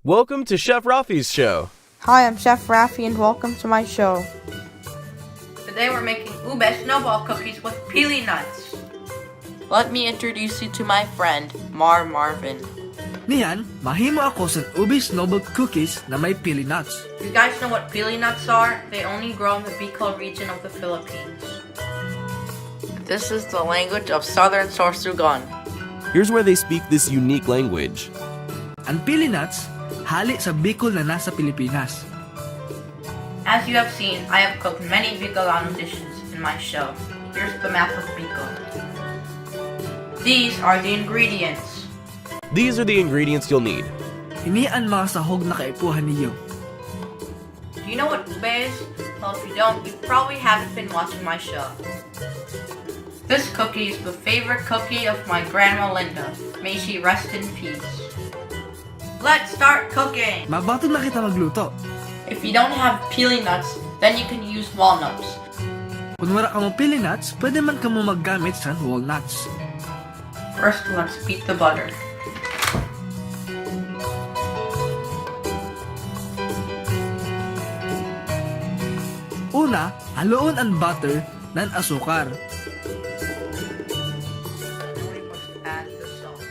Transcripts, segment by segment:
Welcome to Chef Rafi's show. Hi, I'm Chef Rafi and welcome to my show. Today we're making ube snowball cookies with Pili nuts. Let me introduce you to my friend, Marvin. Niyan, mahimo ako sa ube snowball cookies na may pili nuts. You guys know what Pili nuts are? They only grow in the Bicol region of the Philippines. This is the language of southern Sorsogon. Here's where they speak this unique language. Ang pili nuts, hali sa Bicol na nasa Pilipinas. As you have seen, I have cooked many Bicolano dishes in my show. Here's the map of Bicol. These are the ingredients. These are the ingredients you'll need. Hinian mga sahog na kaipuhan niyo. Do you know what ube is? Well, if you don't, you probably haven't been watching my show. This cookie is the favorite cookie of my Grandma Linda. May she rest in peace. Let's start cooking! Mabato na kita magluto. If you don't have Pili nuts, then you can use walnuts. Kung wala ka mo pili nuts, pwede man ka mo maggamit sa walnuts. First, let's beat the butter. Una, haluon ang butter ng asukar. We must add the salt.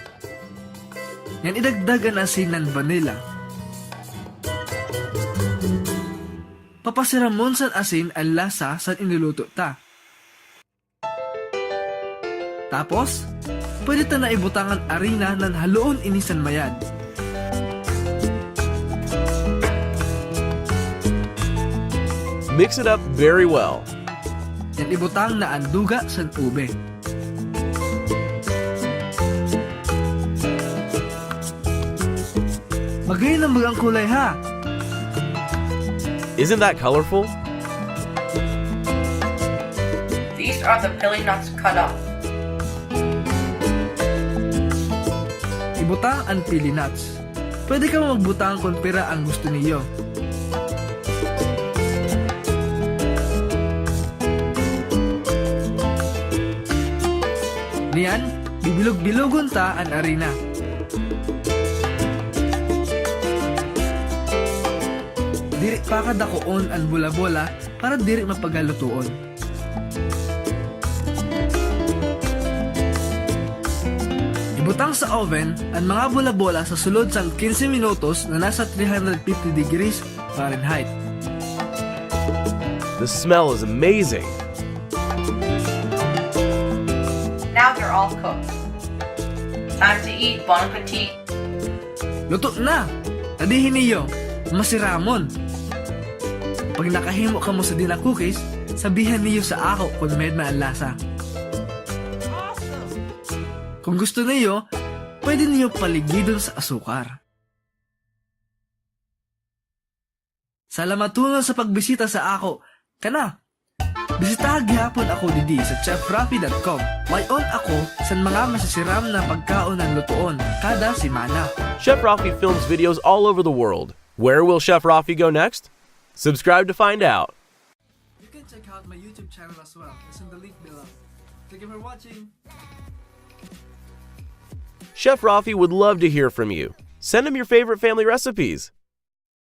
Yan idagdagan ang asin ng vanilla. Papasiramon sa asin ang lasa sa inuluto ta. Tapos, pwede ta na ibutangan arena ng haluon inisan mayad. Mix it up very well. Yan ibutang na ang duga sa ube. Magay na magang kulay ha. Isn't that colorful? These are the Pili nuts cut up. Ibutang ang pili nuts. Pwede ka magbutang kung pera ang gusto niyo. Niyan, bibilog-bilogon ta ang arena. Diri pa kadakoon ang bola-bola para diri mapagalutuon. Ibutang sa oven ang mga bola-bola sa sulod sang 15 minutos na nasa 350 degrees Fahrenheit. The smell is amazing. Now they're all cooked. Time to eat, bon appetit. Luto na! Tadihin niyo, masiramon. Pag nakahimo ka mo sa dina cookies, sabihan niyo sa ako kung may ang lasa. Kung gusto niyo, pwede niyo paligidon sa asukar. Salamat tungo sa pagbisita sa ako. Kana! Bisitahan gihapon ako didi sa chefrafi.com. Mayon ako sa mga masasiram na pagkaon ng lutoon kada simana. Chef Rafi films videos all over the world. Where will Chef Rafi go next? Subscribe to find out. You can check out my YouTube channel as well. It's in the link below. Thank you for watching. Chef Rafi would love to hear from you. Send him your favorite family recipes.